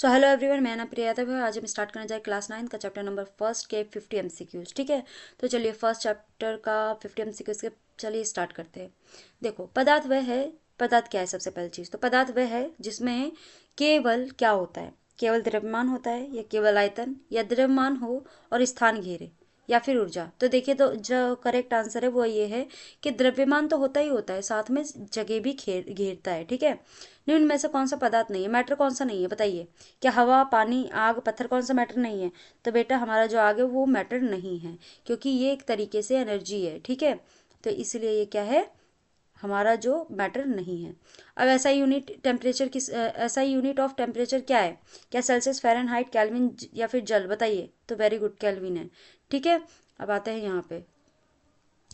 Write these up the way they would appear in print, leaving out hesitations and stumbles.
So hello everyone, मैं ना प्रिया यादव है। आज हम स्टार्ट करने जाए क्लास 9 का चैप्टर नंबर फर्स्ट के 50 एमसीक्यूज। ठीक है, तो चलिए फर्स्ट चैप्टर का 50 एमसीक्यूज के चलिए स्टार्ट करते हैं। देखो, पदार्थ वह है, पदार्थ क्या है सबसे पहली चीज़ तो पदार्थ वह है जिसमें केवल क्या होता है, केवल द्रव्यमान होता है या केवल आयतन या द्रव्यमान हो और स्थान घेरे या फिर ऊर्जा। तो देखिए, तो जो करेक्ट आंसर है वो ये है कि द्रव्यमान तो होता ही होता है, साथ में जगह भी घेरता है। ठीक है, निम्न में से कौन सा पदार्थ नहीं है, मैटर कौन सा नहीं है बताइए। क्या हवा, पानी, आग, पत्थर कौन सा मैटर नहीं है? तो बेटा हमारा जो आग है वो मैटर नहीं है, क्योंकि ये एक तरीके से एनर्जी है। ठीक है, तो इसलिए ये क्या है, हमारा जो मैटर नहीं है। अब ऐसा यूनिट टेम्परेचर किस ऐसा यूनिट ऑफ टेम्परेचर क्या है? क्या सेल्सियस, फ़ारेनहाइट, केल्विन या फिर जल? बताइए। तो वेरी गुड, केल्विन है। ठीक है, अब आते हैं यहाँ पे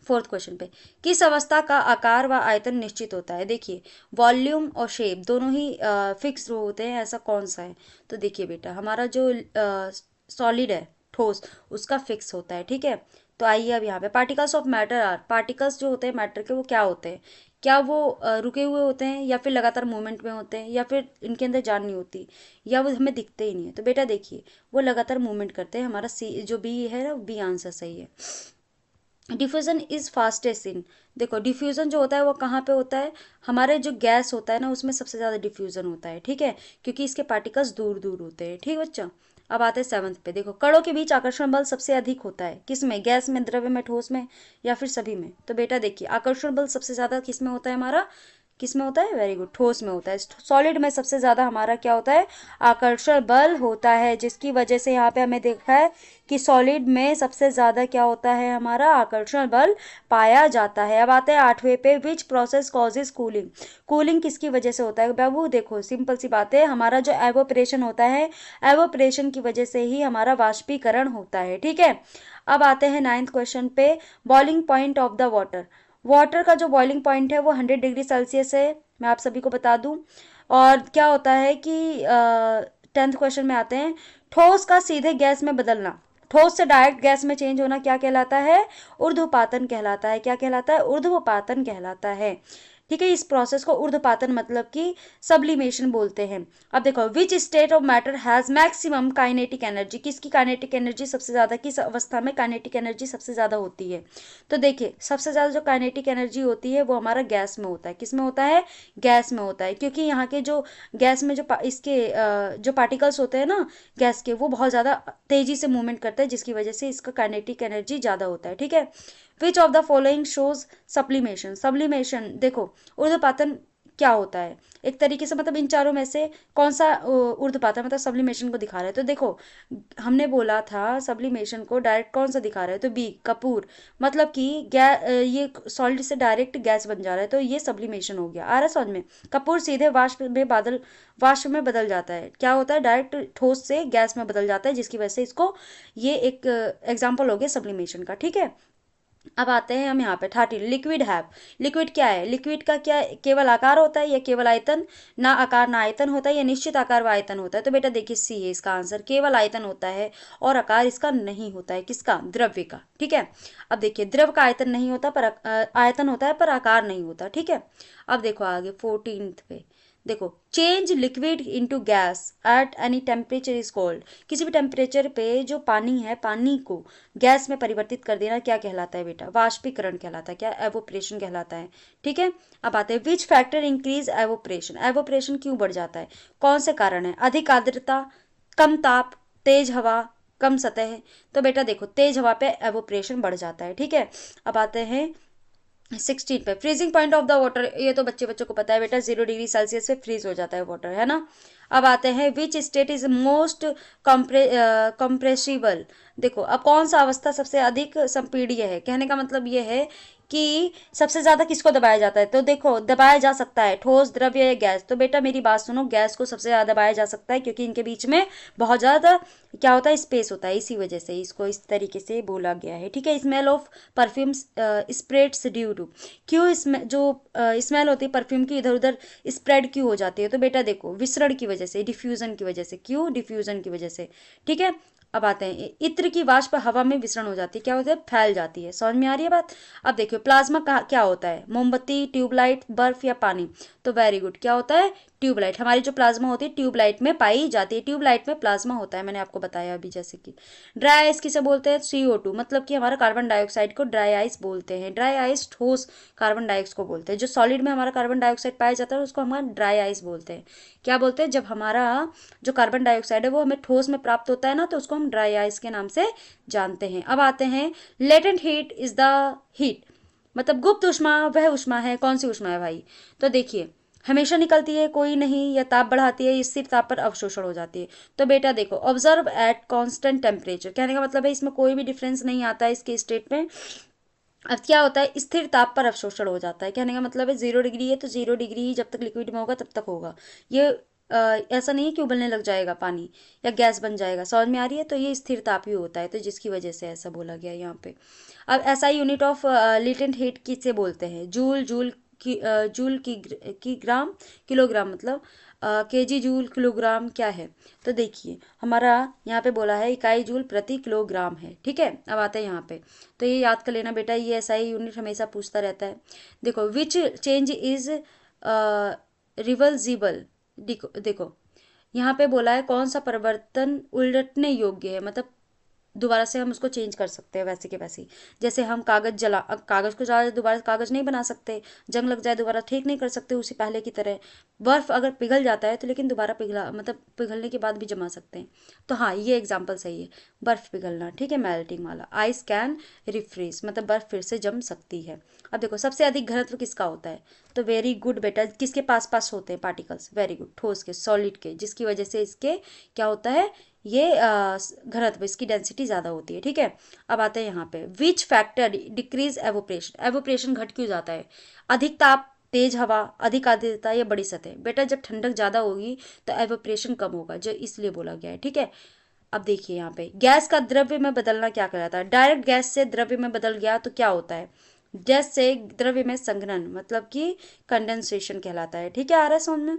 फोर्थ क्वेश्चन पे। किस अवस्था का आकार व आयतन निश्चित होता है? देखिए, वॉल्यूम और शेप दोनों ही फिक्स होते हैं, ऐसा कौन सा है? तो देखिए बेटा, हमारा जो सॉलिड है, ठोस, उसका फिक्स होता है। ठीक है, तो आइए अब यहाँ पे particles of matter are, particles जो होते हैं मैटर के वो क्या होते हैं? क्या वो रुके हुए होते हैं या फिर लगातार मूवमेंट में होते हैं या फिर इनके अंदर जान नहीं होती या वो हमें दिखते ही नहीं है? तो बेटा देखिए, वो लगातार मूवमेंट करते हैं। हमारा सी जो बी है ना, बी आंसर सही है। डिफ्यूजन इज फास्टेस्ट इन, देखो डिफ्यूजन जो होता है वो कहाँ पे होता है? हमारे जो गैस होता है ना, उसमें सबसे ज़्यादा डिफ्यूजन होता है। ठीक है, क्योंकि इसके पार्टिकल्स दूर दूर होते हैं। ठीक बच्चों, अब आते हैं सेवंथ पे। देखो, कणों के बीच आकर्षण बल सबसे अधिक होता है किस में? गैस में, द्रव्य में, ठोस में या फिर सभी में? तो बेटा देखिए, आकर्षण बल सबसे ज़्यादा किस में होता है हमारा? किस में होता है? वेरी गुड, ठोस में होता है। सॉलिड में सबसे ज्यादा हमारा क्या होता है? आकर्षण बल होता है, जिसकी वजह से यहाँ पे हमें देखा है कि सॉलिड में सबसे ज्यादा क्या होता है, हमारा आकर्षण बल पाया जाता है। अब आते हैं आठवें पे, which process causes cooling, cooling किसकी वजह से होता है बाबू? देखो सिंपल सी बात है, हमारा जो एवोपरेशन होता है, एवोपरेशन की वजह से ही हमारा वाष्पीकरण होता है। ठीक है, अब आते हैं नाइन्थ क्वेश्चन पे, boiling point of the water, water का जो बॉइलिंग पॉइंट है वो 100 डिग्री सेल्सियस है, मैं आप सभी को बता दूं। और क्या होता है कि 10th क्वेश्चन में आते हैं, ठोस का सीधे गैस में बदलना, ठोस से डायरेक्ट गैस में चेंज होना क्या कहलाता है? ऊर्ध्वपातन कहलाता है। क्या कहलाता है? ऊर्ध्वपातन कहलाता है। ठीक है, इस प्रोसेस को ऊर्ध्वपातन मतलब कि सब्लिमेशन बोलते हैं। अब देखो, which state of matter has maximum kinetic energy, किसकी काइनेटिक एनर्जी सबसे ज्यादा, किस अवस्था में काइनेटिक एनर्जी सबसे ज्यादा होती है? तो देखिए, सबसे ज्यादा जो काइनेटिक एनर्जी होती है वो हमारा गैस में होता है। किस में होता है? गैस में होता है, क्योंकि यहाँ के जो गैस में जो इसके जो पार्टिकल्स होते हैं ना गैस के, वो बहुत ज्यादा तेजी से मूवमेंट करते हैं, जिसकी वजह से इसका काइनेटिक एनर्जी ज्यादा होता है। ठीक है, which of the following shows sublimation, sublimation देखो, ऊर्ध्वपातन क्या होता है एक तरीके से, मतलब इन चारों में से कौन सा ऊर्ध्वपातन मतलब सब्लिमेशन को दिखा रहा है? तो देखो, हमने बोला था सब्लिमेशन को डायरेक्ट कौन सा दिखा रहा है, तो बी, कपूर, मतलब कि ये सॉलिड से डायरेक्ट गैस बन जा रहा है, तो ये सब्लिमेशन हो गया। आ रहा है समझ में? कपूर सीधे वाष्प में बदल जाता है, क्या होता है, डायरेक्ट ठोस से गैस में बदल जाता है, जिसकी वजह से इसको, ये एक एग्जाम्पल हो गया सब्लिमेशन का। ठीक है, अब आते हैं हम यहाँ पे 13, लिक्विड हैव, लिक्विड क्या है? लिक्विड का क्या केवल आकार होता है या केवल आयतन? ना आकार ना आयतन होता है या निश्चित आकार व आयतन होता है? तो बेटा देखिए, सी है इसका आंसर, केवल आयतन होता है और आकार इसका नहीं होता है। किसका? द्रव्य का। ठीक है, अब देखिए, द्रव का आयतन नहीं होता पर आयतन होता है पर आकार नहीं होता। ठीक है, अब देखो आगे 14th पे, देखो, change liquid into gas at any temperature is called, किसी भी टेम्परेचर पे जो पानी है, पानी को गैस में परिवर्तित कर देना क्या कहलाता है बेटा? वाष्पीकरण कहलाता है। क्या? एवोपरेशन कहलाता है। ठीक है, अब आते हैं, which factor increase evaporation, evaporation क्यों बढ़ जाता है? कौन से कारण है? अधिक आर्द्रता, कम ताप, तेज हवा, कम सतह? तो बेटा देखो, तेज हवा पे एवोपरेशन बढ़ जाता है। ठीक है, अब आते हैं 16 पे, freezing point of the water, ये तो बच्चों को पता है बेटा, 0 डिग्री सेल्सियस पे फ्रीज हो जाता है वाटर, है ना। अब आते हैं, which state is most compressible, देखो अब कौन सा अवस्था सबसे अधिक संपीड़िय है? कहने का मतलब ये है कि सबसे ज्यादा किसको दबाया जाता है? तो देखो, दबाया जा सकता है ठोस, द्रव्य या गैस। तो बेटा मेरी बात सुनो, गैस को सबसे ज्यादा दबाया जा सकता है, क्योंकि इनके बीच में बहुत ज्यादा क्या होता है, स्पेस होता है, इसी वजह से इसको इस तरीके से बोला गया है। ठीक है, smell of perfume spreads due to, क्यों इसमें जो स्मेल होती है परफ्यूम की इधर उधर स्प्रेड क्यों हो जाती है? तो बेटा देखो, विसरण की वजह से, डिफ्यूजन की वजह से। क्यों? डिफ्यूजन की वजह से। ठीक है, अब आते हैं, इत्र की वाष्प हवा में विसरण हो जाती है, क्या होता है? फैल जाती है। समझ में आ रही है बात? अब देखियो, प्लाज्मा क्या होता है? मोमबत्ती, ट्यूबलाइट, बर्फ या पानी? तो वेरी गुड, क्या होता है? ट्यूबलाइट, हमारी जो प्लाज्मा होती है ट्यूबलाइट में पाई जाती है, ट्यूबलाइट में प्लाज्मा होता है, मैंने आपको बताया अभी जैसे कि। ड्राई आइस किसे बोलते हैं? CO2, मतलब कि हमारा कार्बन डाइऑक्साइड को ड्राई आइस बोलते हैं। ड्राई आइस ठोस कार्बन डाइऑक्साइड को बोलते हैं। जो सॉलिड में हमारा कार्बन डाइऑक्साइड पाया जाता है उसको हम ड्राई आइस बोलते हैं। क्या बोलते हैं? जब हमारा जो कार्बन डाइऑक्साइड है वो हमें ठोस में प्राप्त होता है ना, तो उसको हम ड्राई आइस के नाम से जानते हैं। अब आते हैं, latent heat is the heat, मतलब गुप्त ऊष्मा वह ऊष्मा है, कौन सी ऊष्मा है भाई? तो देखिए, हमेशा निकलती है, कोई नहीं, या ताप बढ़ाती है, स्थिर ताप पर अवशोषण हो जाती है। तो बेटा देखो, ऑब्जर्व एट कांस्टेंट टेम्परेचर, कहने का मतलब है इसमें कोई भी डिफरेंस नहीं आता है इसके स्टेट में। अब क्या होता है? स्थिर ताप पर अवशोषण हो जाता है, कहने का मतलब है 0 डिग्री है तो 0 डिग्री ही जब तक लिक्विड में होगा तब तक होगा। ये ऐसा नहीं है कि उबलने लग जाएगा पानी या गैस बन जाएगा, समझ में आ रही है? तो ये स्थिर ताप ही होता है, तो जिसकी वजह से ऐसा बोला गया यहाँ पे। अब ऐसा यूनिट ऑफ लेटेंट हीट किसे बोलते हैं? जूल, जूल की ग्राम, किलोग्राम, मतलब केजी, जूल, किलोग्राम क्या है? तो देखिए, हमारा यहाँ पे बोला है इकाई जूल प्रति किलोग्राम है, ठीक है। अब आते हैं यहाँ पे, तो ये याद कर लेना बेटा, ये ऐसा ही यूनिट हमेशा पूछता रहता है। देखो, विच चेंज इज रिवर्सिबल, देखो यहाँ पे बोला है कौन सा परिवर्तन उलटने योग्य है, मतलब दोबारा से हम उसको चेंज कर सकते हैं वैसे के वैसे ही। जैसे हम कागज को जला दोबारा कागज नहीं बना सकते, जंग लग जाए दोबारा ठीक नहीं कर सकते उसी पहले की तरह। बर्फ अगर पिघल जाता है तो लेकिन दोबारा पिघला, मतलब पिघलने के बाद भी जमा सकते हैं। तो हाँ, ये एग्जाम्पल सही है, बर्फ पिघलना, ठीक है, मेल्टिंग वाला। आइस कैन रिफ्रीज, मतलब बर्फ फिर से जम सकती है। अब देखो, सबसे अधिक घनत्व किसका होता है? तो वेरी गुड बेटा, किसके पास पास होते हैं पार्टिकल्स? वेरी गुड, ठोस के, सॉलिड के, जिसकी वजह से इसके क्या होता है, ये घनत्व, इसकी डेंसिटी ज़्यादा होती है, ठीक है। अब आते हैं यहाँ पे, which factor decrease evaporation, evaporation घट क्यों जाता है? अधिक ताप, तेज हवा, अधिक आर्द्रता या बड़ी सतह? बेटा जब ठंडक ज़्यादा होगी तो एवोप्रेशन कम होगा, जो इसलिए बोला गया है, ठीक है। अब देखिए यहाँ पे, गैस का द्रव्य में बदलना क्या कहलाता है? डायरेक्ट गैस से द्रव्य में बदल गया तो क्या होता है? गैस से द्रव्य में संघनन, मतलब कि कंडेंसेशन कहलाता है, ठीक है। आ रहा है समझ में?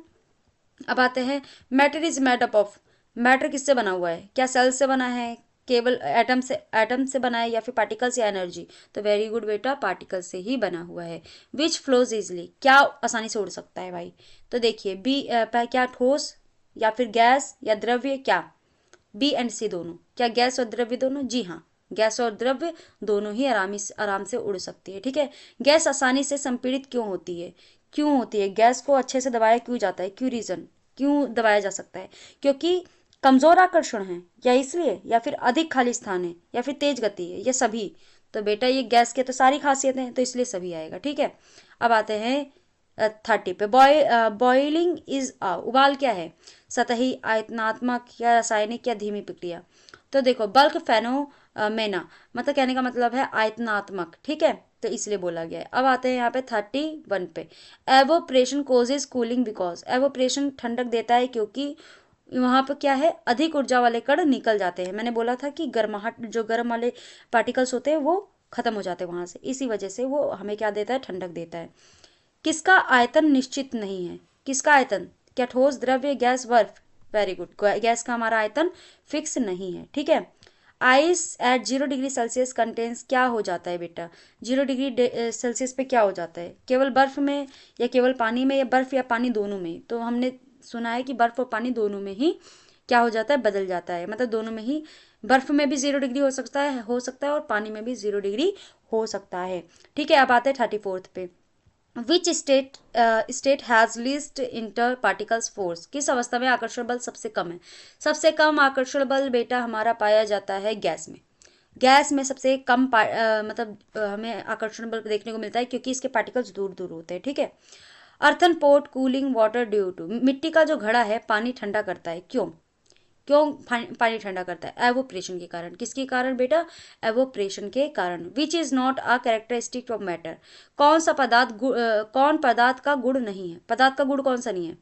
अब आते हैं, matter is made up of, matter किससे बना हुआ है? क्या सेल से बना है, केवल एटम से बना है, या फिर पार्टिकल्स या एनर्जी? तो वेरी गुड बेटा, पार्टिकल से ही बना हुआ है। विच फ्लोज इजली, क्या आसानी से उड़ सकता है भाई? तो देखिए, क्या ठोस या फिर गैस या द्रव्य? क्या बी एंड सी दोनों? क्या गैस और द्रव्य दोनों? जी हाँ, गैस और द्रव्य दोनों ही आराम से उड़ सकती है, ठीक है। गैस आसानी से संपीड़ित क्यों होती है? क्यों होती है? गैस को अच्छे से दबाया क्यों जाता है? क्यों रीजन, क्यों दबाया जा सकता है? क्योंकि कमजोर आकर्षण है, या इसलिए, या फिर अधिक खाली स्थान है, या फिर तेज गति है, या सभी? तो बेटा ये गैस के तो सारी खासियतें हैं, तो इसलिए सभी आएगा, ठीक है। अब आते हैं 30 पे, बॉइलिंग इज उबाल क्या है? सतही, आयतनात्मक या रासायनिक या धीमी प्रक्रिया? तो देखो, बल्क फेनोमेना, मतलब कहने का मतलब है आयतनात्मक, ठीक है, तो इसलिए बोला गया है। अब आते हैं यहाँ पे 31 पे, evaporation causes cooling because, evaporation ठंडक देता है क्योंकि वहां पर क्या है, अधिक ऊर्जा वाले कण निकल जाते हैं। मैंने बोला था कि गर्माहट, जो गर्म वाले पार्टिकल्स होते हैं वो खत्म हो जाते हैं वहां से, इसी वजह से वो हमें क्या देता है, ठंडक देता है। किसका आयतन निश्चित नहीं है? किसका आयतन? क्या ठोस, द्रव्य, गैस, बर्फ? वेरी गुड, गैस का हमारा आयतन फिक्स नहीं है, ठीक है। Ice eight 0 degree Celsius contains, क्या हो जाता है बेटा? 0 डिग्री सेल्सियस पे क्या हो जाता है? केवल बर्फ में, या केवल पानी में, या बर्फ या पानी दोनों में? तो हमने सुना है कि बर्फ और पानी दोनों में ही क्या हो जाता है, बदल जाता है, मतलब दोनों में ही, बर्फ में भी 0 डिग्री हो सकता है और पानी में भी 0 डिग्री हो सकता है, ठीक है। अब आते हैं 34 पे, which state has least inter particles force, किस अवस्था में आकर्षण बल सबसे कम है? सबसे कम आकर्षण बल बेटा हमारा पाया जाता है गैस में। गैस में सबसे कम मतलब हमें आकर्षण बल देखने को मिलता है क्योंकि इसके पार्टिकल्स दूर दूर होते हैं, ठीक है। Earthen pot cooling water due to, मिट्टी का जो घड़ा है पानी ठंडा करता है, क्यों? क्यों पानी ठंडा करता है? एवोप्रेशन के कारण। किसके कारण बेटा? एवोप्रेशन के कारण। Which is not a characteristic of matter, कौन पदार्थ का गुण नहीं है? पदार्थ का गुण कौन सा नहीं है,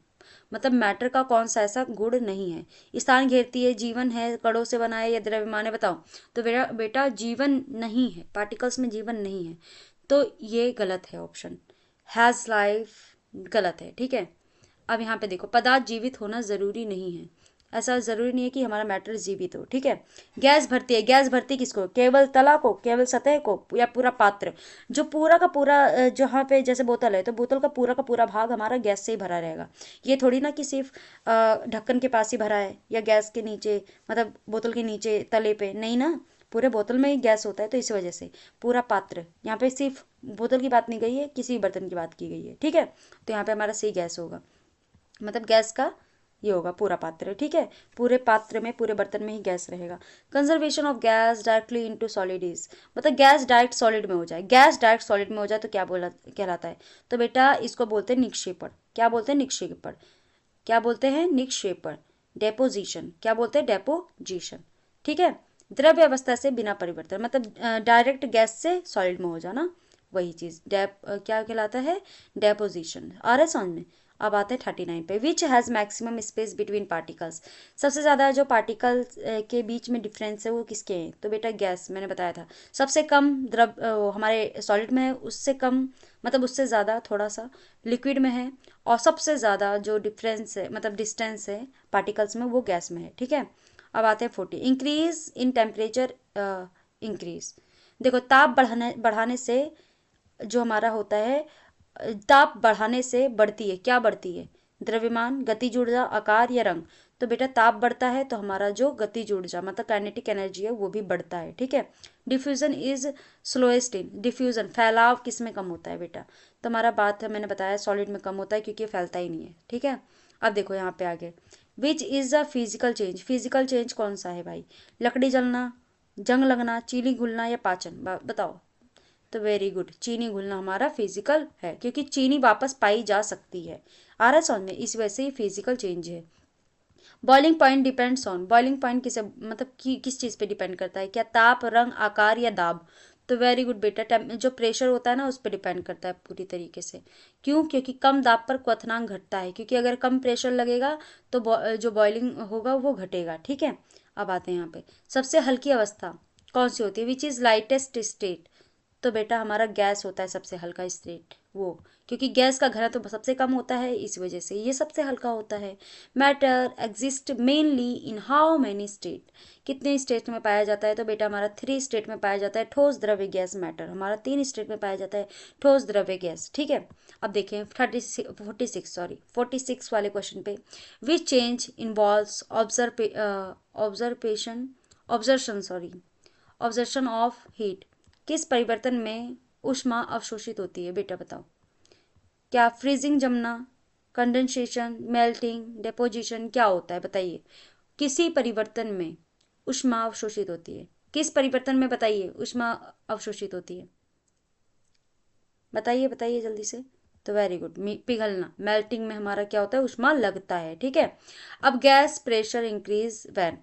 मतलब मैटर का कौन सा ऐसा गुण नहीं है? स्थान घेरती है, जीवन है, कणों से बना है, या द्रव्यमान है? बताओ। तो बेटा जीवन नहीं है, पार्टिकल्स में जीवन नहीं है, तो ये गलत है ऑप्शन, हैज लाइफ गलत है, ठीक है। अब यहाँ पे देखो, पदार्थ जीवित होना जरूरी नहीं है, ऐसा ज़रूरी नहीं है कि हमारा मैटर जीवित हो, ठीक है। गैस भरती है, गैस भरती किसको, केवल तला को, केवल सतह को, या पूरा पात्र, जो पूरा का पूरा जहाँ पे जैसे बोतल है तो बोतल का पूरा भाग हमारा गैस से ही भरा रहेगा। ये थोड़ी ना कि सिर्फ ढक्कन के पास ही भरा है या गैस के नीचे, मतलब बोतल के नीचे तले पे नहीं ना, पूरे बोतल में ही गैस होता है। तो इस वजह से पूरा पात्र, यहाँ पे सिर्फ बोतल की बात नहीं गई है, किसी बर्तन की बात की गई है, ठीक है। तो यहाँ पे हमारा सही गैस होगा, मतलब गैस का ये होगा पूरा पात्र, ठीक है। पूरे पात्र में, पूरे बर्तन में ही गैस रहेगा। Conservation of gas directly into solid is, मतलब गैस डायरेक्ट सॉलिड में हो जाए, गैस डायरेक्ट सॉलिड में हो जाए तो क्या बोला कहलाता है, तो बेटा इसको बोलते हैं निक्षेपण। क्या बोलते हैं, निक्षेपण। क्या बोलते हैं, निक्षेपण। डेपोजिशन, क्या बोलते हैं, डेपोजिशन, ठीक है। द्रव्य अवस्था से बिना परिवर्तन, मतलब डायरेक्ट गैस से सॉलिड में हो जाना, वही चीज क्या कहलाता है, डेपोजिशन। आ रहा है समझ में। अब आते हैं 39 पे, which has maximum space between particles, सबसे ज़्यादा जो पार्टिकल्स के बीच में डिफरेंस है वो किसके हैं, तो बेटा गैस, मैंने बताया था। सबसे कम हमारे सॉलिड में है, उससे कम मतलब उससे ज़्यादा थोड़ा सा लिक्विड में है, और सबसे ज़्यादा जो डिफरेंस है मतलब डिस्टेंस है पार्टिकल्स में वो गैस में है, ठीक है। अब आते हैं 40, इंक्रीज इन टेम्परेचर, इंक्रीज, देखो ताप बढ़ाने से जो हमारा होता है, ताप बढ़ाने से बढ़ती है, क्या बढ़ती है, द्रव्यमान, गतिज ऊर्जा, आकार या रंग। तो बेटा ताप बढ़ता है तो हमारा जो गतिज ऊर्जा मतलब काइनेटिक एनर्जी है वो भी बढ़ता है, ठीक है। Diffusion is slowest in, diffusion फैलाव किस में कम होता है बेटा, तो हमारा बात है, मैंने बताया सॉलिड में कम होता है क्योंकि ये फैलता ही नहीं है, ठीक है। अब देखो यहाँ पे आगे, which is a physical change, physical change कौन सा है भाई, लकड़ी जलना, जंग लगना, चीनी घुलना या पाचन, बताओ। तो वेरी गुड, चीनी घुलना हमारा फिजिकल है क्योंकि चीनी वापस पाई जा सकती है। आ रहा है समझ में, इस वजह से ही फिजिकल चेंज है। Boiling point depends on, boiling point किसे मतलब किस चीज़ पे डिपेंड करता है, क्या ताप, रंग, आकार या दाब। तो वेरी गुड बेटा, जो प्रेशर होता है ना उस पर डिपेंड करता है पूरी तरीके से। क्यों, क्योंकि कम दाब पर क्वथनांक घटता है, क्योंकि अगर कम प्रेशर लगेगा तो जो बॉइलिंग होगा वो घटेगा, ठीक है। अब आते हैं यहाँ पे, सबसे हल्की अवस्था कौन सी होती है, विच इज़ लाइटेस्ट स्टेट, तो बेटा हमारा गैस होता है सबसे हल्का स्टेट वो, क्योंकि गैस का घनत्व तो सबसे कम होता है इस वजह से ये सबसे हल्का होता है। Matter exist mainly in how many state, कितने स्टेट में पाया जाता है, तो बेटा हमारा 3 स्टेट में पाया जाता है, ठोस, द्रव्य, गैस। मैटर हमारा 3 स्टेट में पाया जाता है, ठोस, द्रव्य, गैस, ठीक है। अब देखें 46 वाले क्वेश्चन पे, which change involves observation absorption sorry absorption of heat, किस परिवर्तन में ऊष्मा अवशोषित होती है बेटा बताओ। क्या फ्रीजिंग, जमना, कंडेंसेशन, मेल्टिंग, डेपोजिशन, क्या होता है बताइए। किसी परिवर्तन में ऊष्मा अवशोषित होती है, किस परिवर्तन में बताइए ऊष्मा अवशोषित होती है, बताइए बताइए जल्दी से। तो वेरी गुड, पिघलना, मेल्टिंग में हमारा क्या होता है, ऊष्मा लगता है, ठीक है। अब गैस प्रेशर इंक्रीज व्हेन,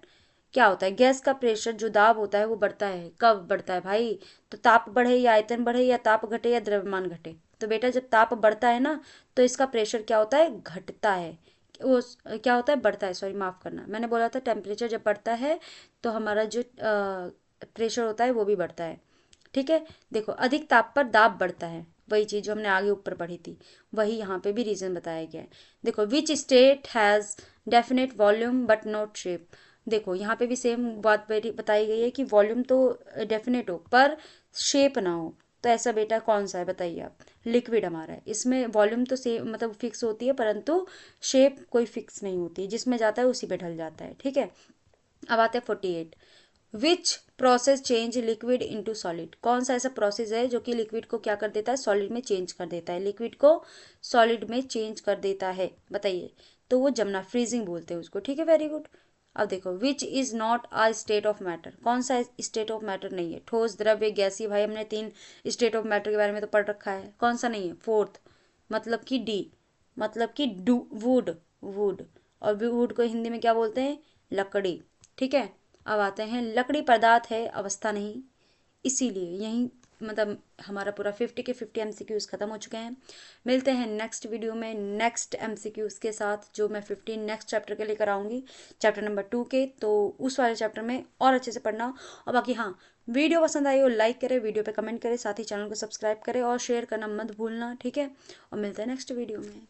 क्या होता है, गैस का प्रेशर जो दाब होता है वो बढ़ता है, कब बढ़ता है भाई, तो ताप बढ़े या आयतन बढ़े या ताप घटे या द्रव्यमान घटे। तो बेटा जब ताप बढ़ता है ना तो इसका प्रेशर क्या होता है, घटता है, वो क्या होता है, बढ़ता है, सॉरी माफ करना, मैंने बोला था टेम्परेचर जब बढ़ता है तो हमारा जो प्रेशर होता है वो भी बढ़ता है, ठीक है। देखो अधिक ताप पर दाब बढ़ता है, वही चीज जो हमने आगे ऊपर पढ़ी थी, वही यहाँ पे भी रीजन बताया गया है। देखो which state has definite volume but not shape, देखो यहाँ पे भी सेम बात बताई गई है कि वॉल्यूम तो डेफिनेट हो पर शेप ना हो, तो ऐसा बेटा कौन सा है बताइए आप, लिक्विड हमारा है, इसमें वॉल्यूम तो सेम मतलब फिक्स होती है परंतु शेप कोई फिक्स नहीं होती, जिसमें जाता है उसी पे ढल जाता है, ठीक है। अब आते हैं 48, which process change liquid into solid, कौन सा ऐसा प्रोसेस है जो कि लिक्विड को क्या कर देता है, सॉलिड में चेंज कर देता है, लिक्विड को सॉलिड में चेंज कर देता है बताइए। तो वो जमना, फ्रीजिंग बोलते हैं उसको, ठीक है, वेरी गुड। अब देखो which is not a state of matter, कौन सा स्टेट ऑफ मैटर नहीं है, ठोस, द्रव्य, गैसीय, भाई हमने 3 स्टेट ऑफ मैटर के बारे में तो पढ़ रखा है, कौन सा नहीं है, फोर्थ, मतलब कि डी, मतलब कि वुड, वुड, और वुड को हिंदी में क्या बोलते हैं, लकड़ी, ठीक है। अब आते हैं, लकड़ी पदार्थ है अवस्था नहीं, इसीलिए यही मतलब हमारा पूरा 50 के 50 एमसीक्यूज खत्म हो चुके हैं। मिलते हैं नेक्स्ट वीडियो में नेक्स्ट एमसीक्यूज के साथ, जो मैं 15 नेक्स्ट चैप्टर के लिए कराऊंगी, चैप्टर नंबर 2 के, तो उस वाले चैप्टर में और अच्छे से पढ़ना। और बाकी हाँ, वीडियो पसंद आई हो लाइक करें, वीडियो पे कमेंट करें, साथ ही चैनल को सब्सक्राइब करें और शेयर करना मत भूलना, ठीक है। और मिलते हैं नेक्स्ट वीडियो में।